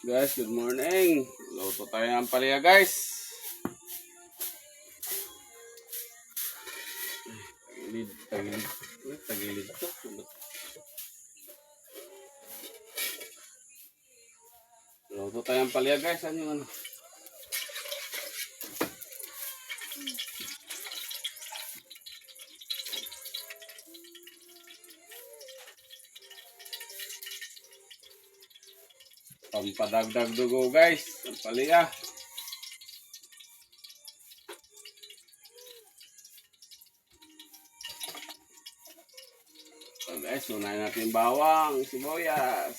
Guys, good morning. Luto tayo ng palaya guys. Tagilid to. Luto tayo ng palaya guys. Ano yung ano? Pampadagdag dugo guys. Ang palaya. So guys, unahin natin bawang, sibuyas.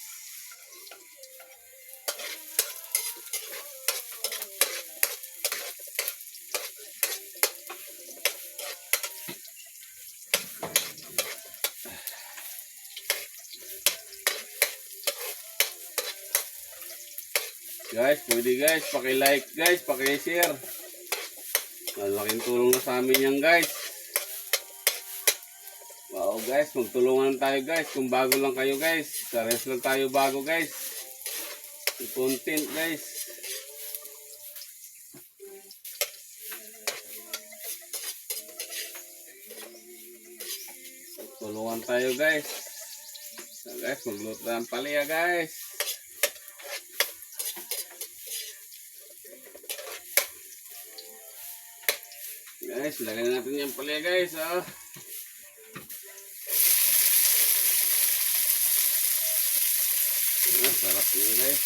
Guys, pwede guys, paki-like guys, paki-share. Malaking tulong na sa amin yan guys. Wow guys, magtulungan tayo guys. Kung bago lang kayo guys, kares lang tayo bago guys. Content guys. Tulungan tayo guys. So guys, magluto ng palaya guys. Guys, lagyan natin yung palaya guys. Oh. Sarap yun guys.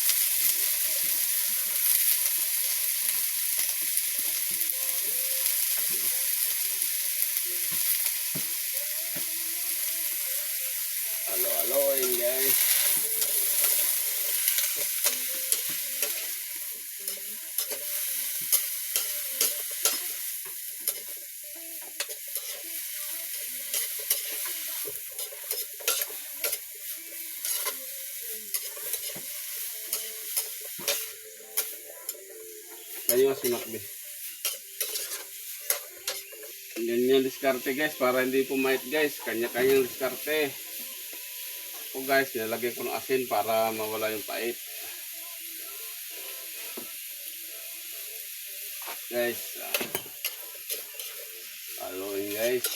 Halo-haloin guys. Kayo mas sinakbi. Ganyan diskarte guys, para hindi pumait guys. Kanya-kanyang diskarte. O guys, nilagay ko ng asin para mawala yung pait. Guys, haluin guys.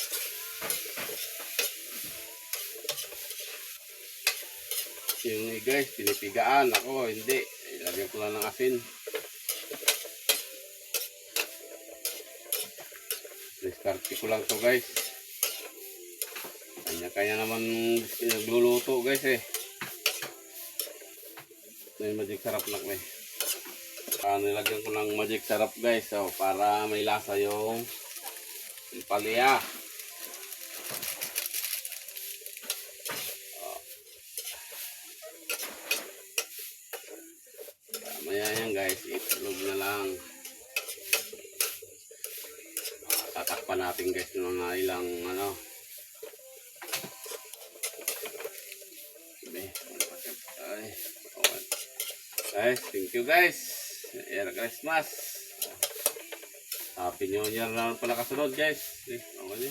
Yung guys, pinipigaan ako, hindi. Ilagay ko lang ng asin. Diskarte ko lang to guys. Kanya-kanya naman nagluluto guys eh. May magic sarap na eh. Nilagyan ko ng magic sarap guys. So, para may lasa yung palaya. Mamaya yan guys. Itlog na lang. Tatakpan natin guys ng mga ilang ano. Guys, thank you guys. Merry Christmas. Happy New Year na pala kasunod guys. Okay.